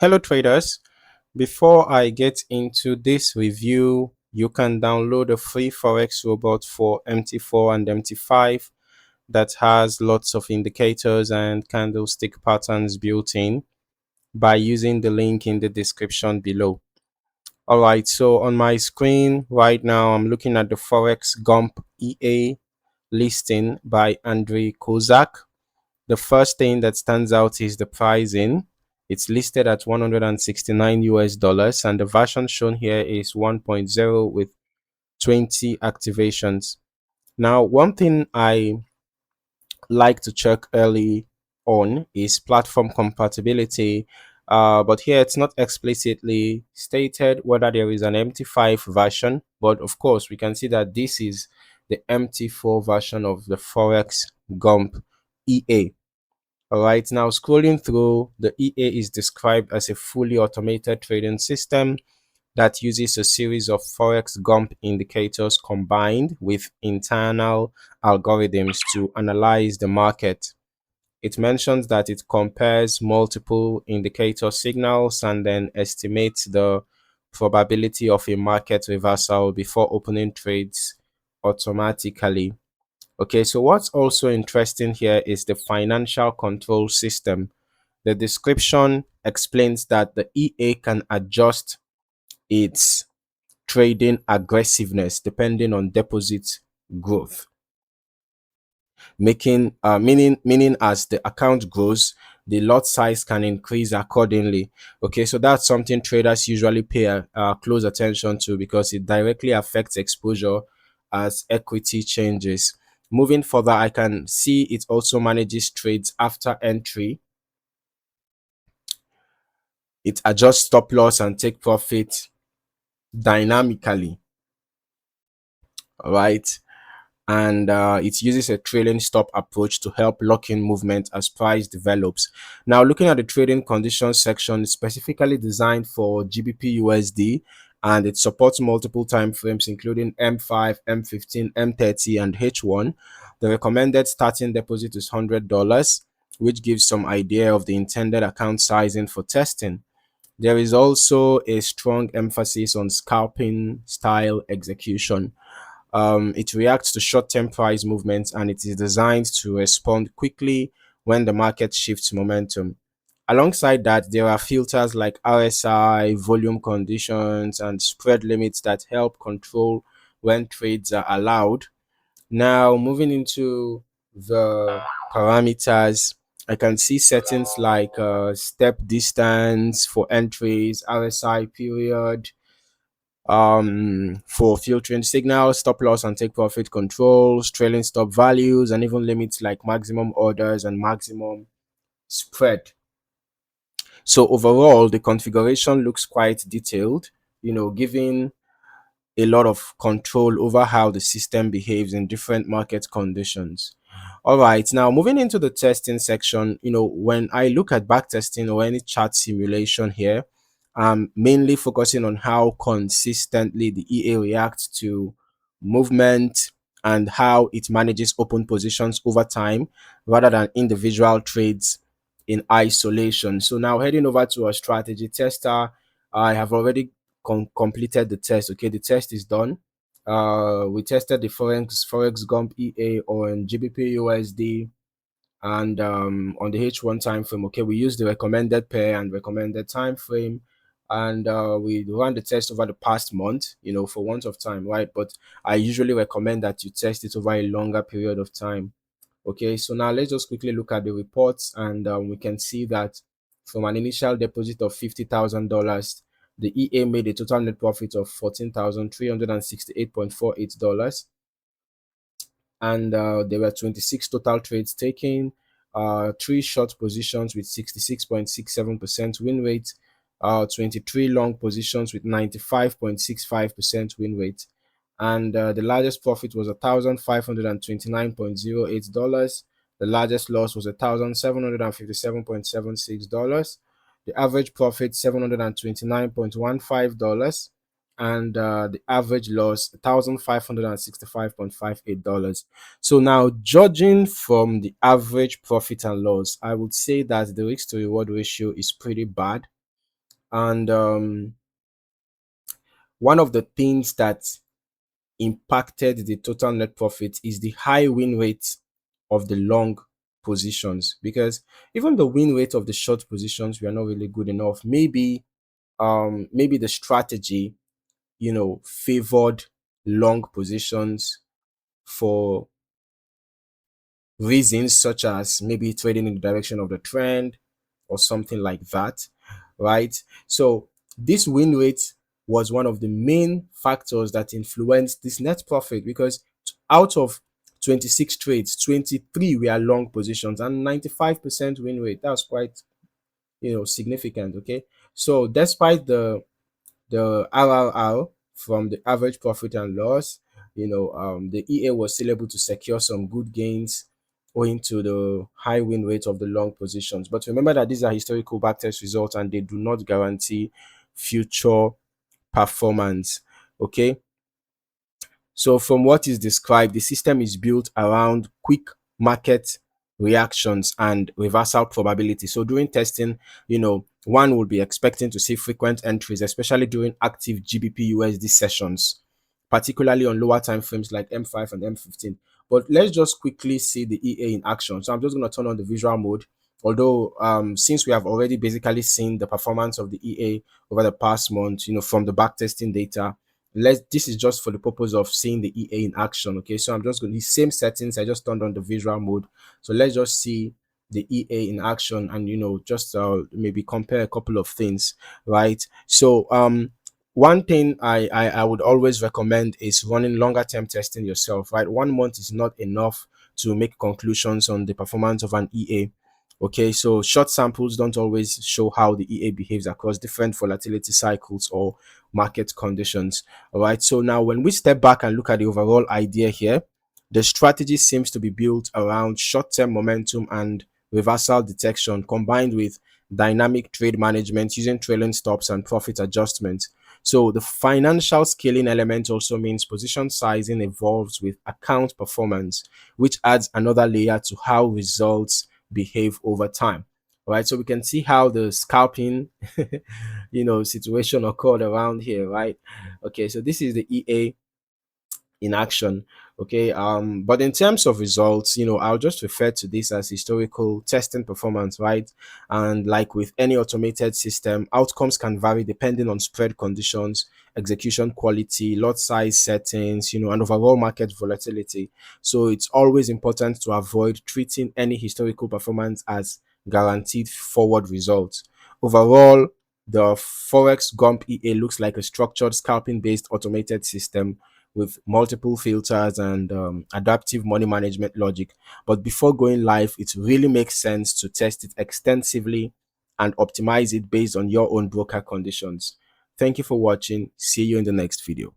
Hello traders, before I get into this review, you can download a free Forex robot for MT4 and MT5 that has lots of indicators and candlestick patterns built in by using the link in the description below. Alright, so on my screen right now, I'm looking at the Forex Gump EA listing by Andrei Kozak. The first thing that stands out is the pricing. It's listed at 169 US dollars, and the version shown here is 1.0 with 20 activations. Now, one thing I like to check early on is platform compatibility. But here it's not explicitly stated whether there is an MT5 version, but of course we can see that this is the MT4 version of the Forex Gump EA. All right, now scrolling through, the EA is described as a fully automated trading system that uses a series of Forex Gump indicators combined with internal algorithms to analyze the market. It mentions that it compares multiple indicator signals and then estimates the probability of a market reversal before opening trades automatically. Okay, so what's also interesting here is the financial control system. The description explains that the EA can adjust its trading aggressiveness depending on deposit growth, making meaning as the account grows, the lot size can increase accordingly. Okay, so that's something traders usually pay close attention to because it directly affects exposure as equity changes. Moving further, I can see it also manages trades after entry. It adjusts stop loss and take profit dynamically. All right. And it uses a trailing stop approach to help lock in movement as price develops. Now, looking at the trading conditions section, it's specifically designed for GBP USD, and it supports multiple time frames including M5, M15, M30, and H1. The recommended starting deposit is $100, which gives some idea of the intended account sizing for testing. There is also a strong emphasis on scalping style execution. It reacts to short-term price movements, and it is designed to respond quickly when the market shifts momentum. Alongside that, there are filters like RSI, volume conditions, and spread limits that help control when trades are allowed. Now, moving into the parameters, I can see settings like step distance for entries, RSI period, for filtering signals, stop loss and take profit controls, trailing stop values, and even limits like maximum orders and maximum spread. So overall, the configuration looks quite detailed, giving a lot of control over how the system behaves in different market conditions. All right, now moving into the testing section, when I look at back testing or any chart simulation here, I'm mainly focusing on how consistently the EA reacts to movement and how it manages open positions over time rather than individual trades in isolation. So now heading over to a strategy tester, I have already completed the test. Okay, the test is done. We tested the Forex Gump EA on GBP USD and on the H1 time frame. Okay, we used the recommended pair and recommended time frame, and we ran the test over the past month, for want of time, right? But I usually recommend that you test it over a longer period of time. Okay, so now let's just quickly look at the reports, and we can see that from an initial deposit of $50,000, the EA made a total net profit of $14,368.48, and there were 26 total trades taken, three short positions with 66.67% win rate, 23 long positions with 95.65% win rate, and the largest profit was $1,529.08. The largest loss was $1,757.76. The average profit $729.15, and the average loss $1,565.58. So now, judging from the average profit and loss, I would say that the risk to reward ratio is pretty bad. And one of the things that impacted the total net profit is the high win rate of the long positions, because even the win rate of the short positions were not really good enough. Maybe the strategy, favored long positions for reasons such as maybe trading in the direction of the trend or something like that, right? So this win rate was one of the main factors that influenced this net profit, because out of 26 trades, 23 were long positions and 95% win rate. That's quite, significant. Okay. So despite the RRR from the average profit and loss, the EA was still able to secure some good gains owing to the high win rate of the long positions. But remember that these are historical backtest results and they do not guarantee future performance. Okay. So from what is described, the system is built around quick market reactions and reversal probability. So during testing, one would be expecting to see frequent entries, especially during active GBP USD sessions, particularly on lower time frames like M5 and M15. But let's just quickly see the EA in action. So I'm just going to turn on the visual mode. Although, since we have already basically seen the performance of the EA over the past month, from the backtesting data, this is just for the purpose of seeing the EA in action. Okay, so I'm just going to the same settings. I just turned on the visual mode. So let's just see the EA in action and just maybe compare a couple of things, right? So one thing I would always recommend is running longer term testing yourself, right? 1 month is not enough to make conclusions on the performance of an EA. Okay, so short samples don't always show how the EA behaves across different volatility cycles or market conditions. All right, so now when we step back and look at the overall idea here, the strategy seems to be built around short-term momentum and reversal detection combined with dynamic trade management using trailing stops and profit adjustments. So the financial scaling element also means position sizing evolves with account performance, which adds another layer to how results behave over time. All right, so we can see how the scalping situation occurred around here, right? Okay, so this is the EA in action. Okay, but in terms of results, I'll just refer to this as historical testing performance, right? And like with any automated system, outcomes can vary depending on spread conditions, execution quality, lot size settings, and overall market volatility. So it's always important to avoid treating any historical performance as guaranteed forward results. Overall, the Forex Gump EA looks like a structured scalping-based automated system with multiple filters and adaptive money management logic. But before going live, it really makes sense to test it extensively and optimize it based on your own broker conditions. Thank you for watching. See you in the next video.